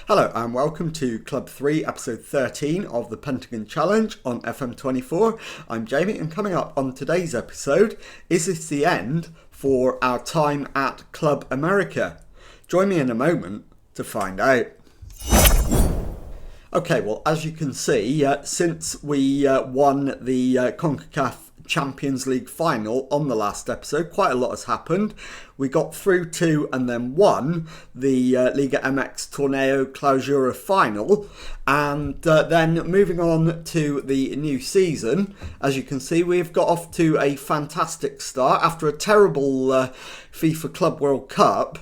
Hello and welcome to Club 3 episode 13 of the Pentagon Challenge on FM24. I'm Jamie, and coming up on today's episode, is this the end for our time at Club America? Join me in a moment to find out. Okay, well, as you can see, since we won the CONCACAF Champions League final on the last episode, quite a lot has happened. We got through to and then won the Liga MX Torneo Clausura final, and then moving on to the new season, as you can see, we've got off to a fantastic start. After a terrible FIFA Club World Cup,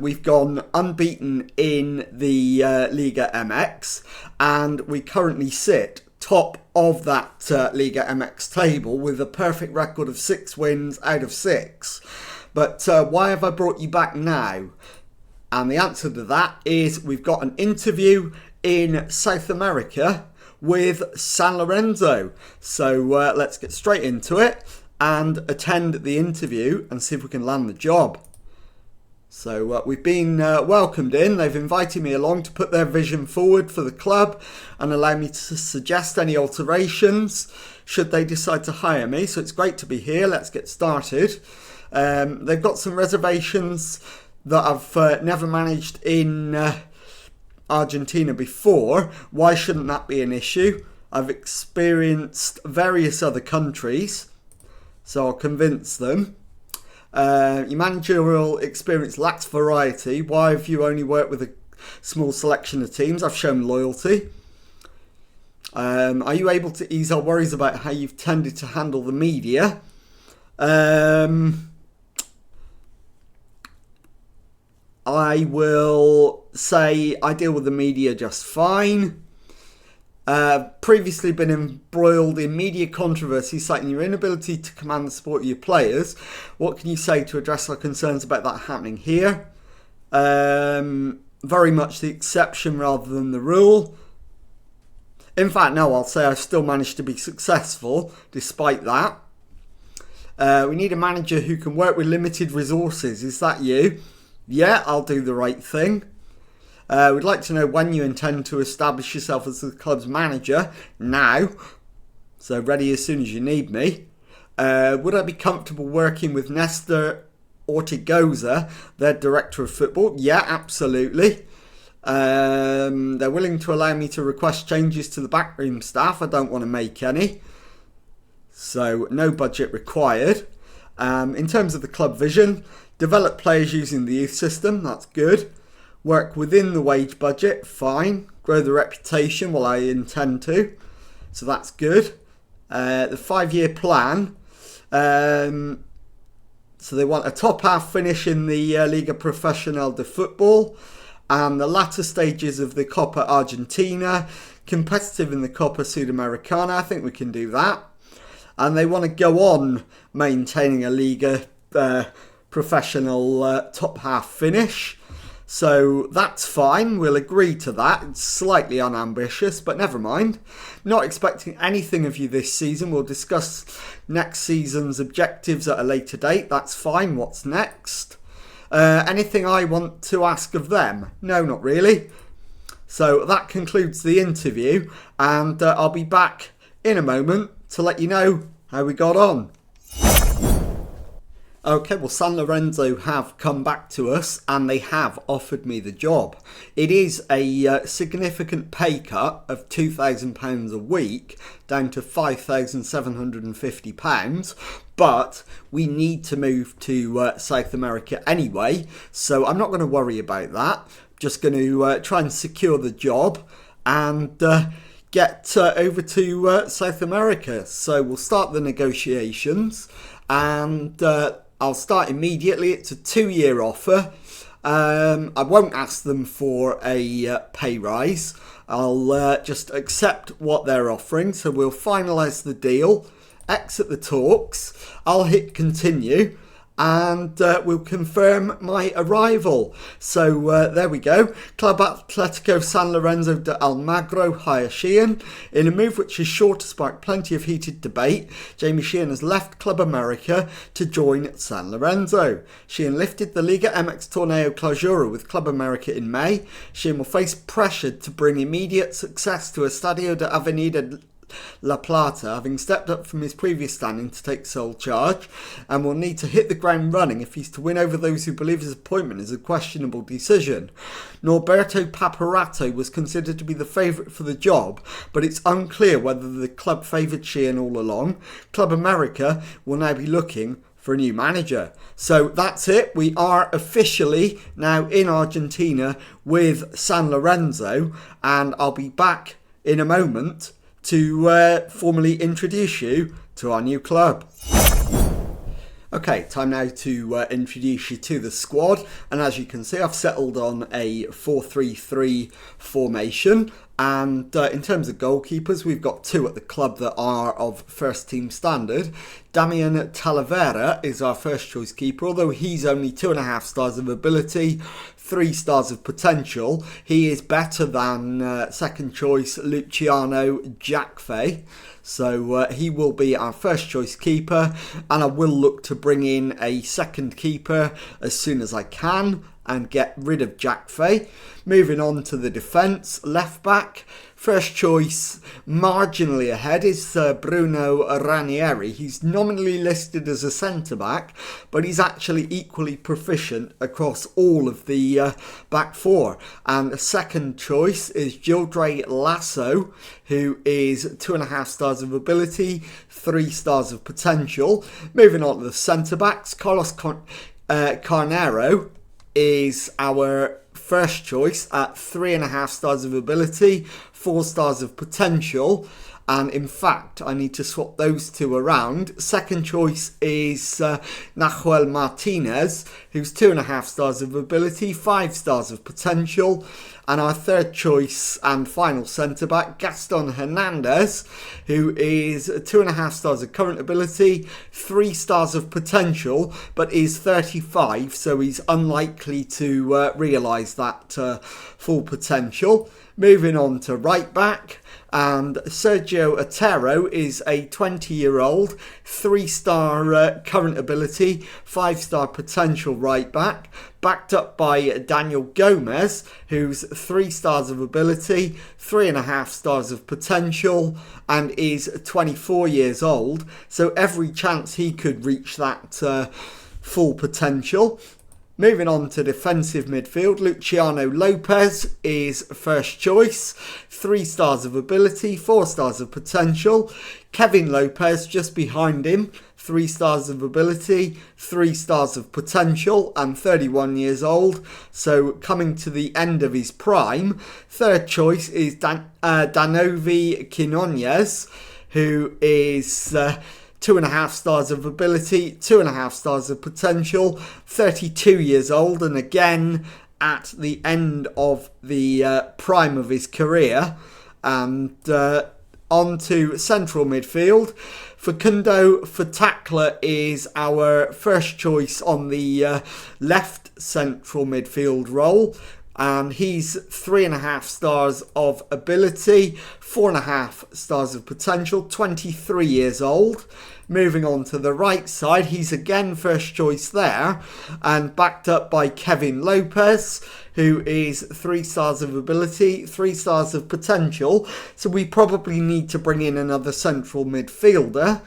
we've gone unbeaten in the Liga MX, and we currently sit top of that Liga MX table with a perfect record of 6 wins out of 6. But why have I brought you back now? And the answer to that is we've got an interview in South America with San Lorenzo. So let's get straight into it and attend the interview and see if we can land the job. So we've been welcomed in. They've invited me along to put their vision forward for the club and allow me to suggest any alterations should they decide to hire me. So it's great to be here. Let's get started. They've got some reservations that I've never managed in Argentina before. Why shouldn't that be an issue? I've experienced various other countries, so I'll convince them. Your managerial experience lacks variety. Why have you only worked with a small selection of teams? I've shown loyalty. Are you able to ease our worries about how you've tended to handle the media? I will say I deal with the media just fine. Previously been embroiled in media controversy, citing your inability to command the support of your players. What can you say to address our concerns about that happening here? Very much the exception rather than the rule. In fact, no, I'll say I've still managed to be successful despite that. We need a manager who can work with limited resources. Is that you? Yeah, I'll do the right thing. We'd like to know when you intend to establish yourself as the club's manager. Now. So ready as soon as you need me. Would I be comfortable working with Nestor Ortigoza, their director of football? Yeah, absolutely. They're willing to allow me to request changes to the backroom staff. I don't want to make any. So no budget required. In terms of the club vision, develop players using the youth system. That's good. Work within the wage budget, fine. Grow the reputation, well, I intend to. So that's good. The 5-year plan. So they want a top half finish in the Liga Profesional de Football and the latter stages of the Copa Argentina. Competitive in the Copa Sudamericana. I think we can do that. And they want to go on maintaining a Liga Professional top half finish. So that's fine, we'll agree to that. It's slightly unambitious, but never mind. Not expecting anything of you this season. We'll discuss next season's objectives at a later date. That's fine. What's next? Anything I want to ask of them? No, not really. So that concludes the interview, and I'll be back in a moment to let you know how we got on. Okay, well, San Lorenzo have come back to us and they have offered me the job. It is a significant pay cut of £2,000 a week down to £5,750, but we need to move to South America anyway, so I'm not going to worry about that. Just going to try and secure the job and get over to South America. So we'll start the negotiations and I'll start immediately. It's a 2-year offer. I won't ask them for a pay rise. I'll just accept what they're offering. So we'll finalise the deal, exit the talks. I'll hit continue and will confirm my arrival. So there we go. Club Atletico San Lorenzo de Almagro hire Sheehan. In a move which is sure to spark plenty of heated debate, Jamie Sheehan has left Club America to join San Lorenzo. Sheehan lifted the Liga MX Torneo Clausura with Club America in May. Sheehan will face pressure to bring immediate success to Estadio de Avenida La Plata, having stepped up from his previous standing to take sole charge, and will need to hit the ground running if he's to win over those who believe his appointment is a questionable decision. Norberto Paparato was considered to be the favourite for the job, but it's unclear whether the club favoured Sheehan all along. Club America will now be looking for a new manager. So that's it. We are officially now in Argentina with San Lorenzo, and I'll be back in a moment to formally introduce you to our new club. Okay, time now to introduce you to the squad, and as you can see, I've settled on a 4-3-3 formation. And in terms of goalkeepers, we've got two at the club that are of first team standard. Damian Talavera is our first choice keeper, although he's only 2.5 stars of ability, 3 stars of potential. He is better than second choice Luciano Jacfe. So he will be our first choice keeper, and I will look to bring in a second keeper as soon as I can and get rid of Jacfe. Moving on to the defence, left back. First choice, marginally ahead, is Bruno Ranieri. He's nominally listed as a centre-back, but he's actually equally proficient across all of the back four. And the second choice is Gildre Lasso, who is 2.5 stars of ability, 3 stars of potential. Moving on to the centre-backs, Carlos Carnero is our first choice at 3.5 stars of ability, 4 stars of potential, and in fact I need to swap those two around. Second choice is Nahuel Martinez, who's 2.5 stars of ability, 5 stars of potential, and our third choice and final centre-back, Gaston Hernandez, who is 2.5 stars of current ability, 3 stars of potential, but is 35, so he's unlikely to realise that full potential. Moving on to right back, and Sergio Otero is a 20-year-old, 3-star current ability, 5-star potential right back, backed up by Daniel Gomez, who's 3 stars of ability, 3.5 stars of potential, and is 24 years old. So every chance he could reach that full potential. Moving on to defensive midfield, Luciano Lopez is first choice, 3 stars of ability, 4 stars of potential. Kevin Lopez just behind him, 3 stars of ability, 3 stars of potential, and 31 years old, so coming to the end of his prime. Third choice is Danovi Quinones, who is 2.5 stars of ability, 2.5 stars of potential, 32 years old, and again at the end of the prime of his career. And on to central midfield. Facundo Fatakla is our first choice on the left central midfield role. And he's 3.5 stars of ability, 4.5 stars of potential, 23 years old. Moving on to the right side, he's again first choice there, and backed up by Kevin Lopez, who is 3 stars of ability, 3 stars of potential. So we probably need to bring in another central midfielder.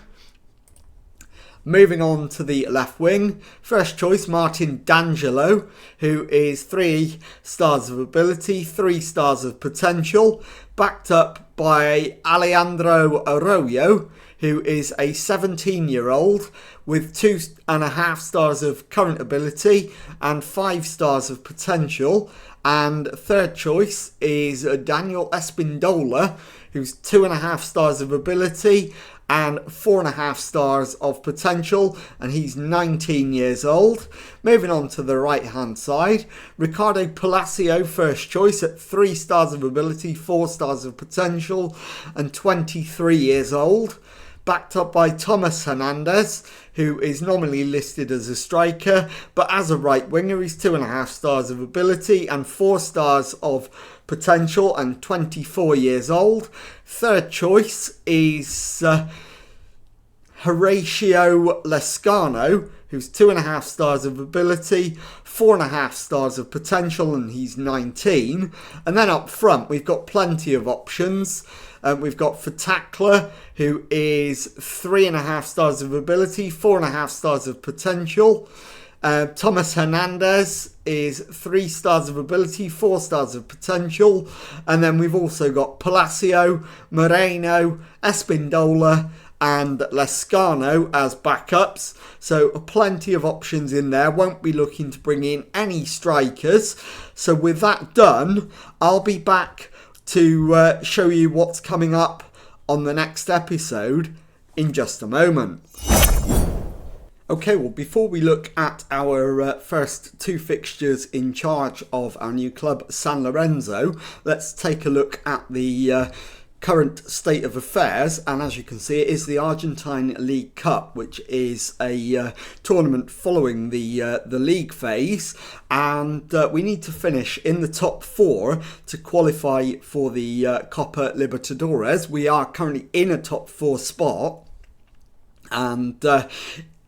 Moving on to the left wing, first choice Martin D'Angelo, who is 3 stars of ability, 3 stars of potential, backed up by Alejandro Arroyo, who is a 17-year-old with 2.5 stars of current ability and 5 stars of potential. And third choice is Daniel Espindola, who's 2.5 stars of ability and 4.5 stars of potential, and he's 19 years old. Moving on to the right hand side, Ricardo Palacio first choice at 3 stars of ability, 4 stars of potential, and 23 years old. backed up by Thomas Hernandez, who is nominally listed as a striker, but as a right winger, he's 2.5 stars of ability and 4 stars of potential and 24 years old. Third choice is Horatio Lescano, who's 2.5 stars of ability, 4.5 stars of potential, and he's 19. And then up front, we've got plenty of options. We've got Fatakla, who is 3.5 stars of ability, 4.5 stars of potential. Thomas Hernandez is 3 stars of ability, 4 stars of potential. And then we've also got Palacio, Moreno, Espindola, and Lescano as backups. So plenty of options in there. Won't be looking to bring in any strikers. So with that done, I'll be back to show you what's coming up on the next episode in just a moment. Okay, well, before we look at our first 2 fixtures in charge of our new club, San Lorenzo, let's take a look at the current state of affairs. And as you can see, it is the Argentine League Cup, which is a tournament following the league phase, and we need to finish in the top 4 to qualify for the Copa Libertadores. We are currently in a top 4 spot, and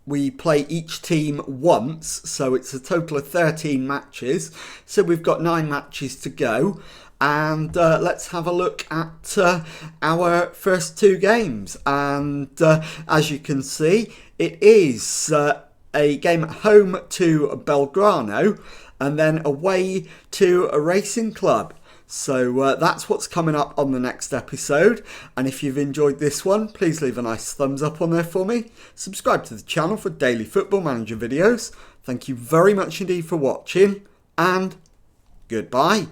we play each team once, so it's a total of 13 matches. So we've got 9 matches to go. And let's have a look at our first 2 games. And as you can see, it is a game at home to Belgrano and then away to a Racing Club. So that's what's coming up on the next episode. And if you've enjoyed this one, please leave a nice thumbs up on there for me. Subscribe to the channel for daily Football Manager videos. Thank you very much indeed for watching, and goodbye.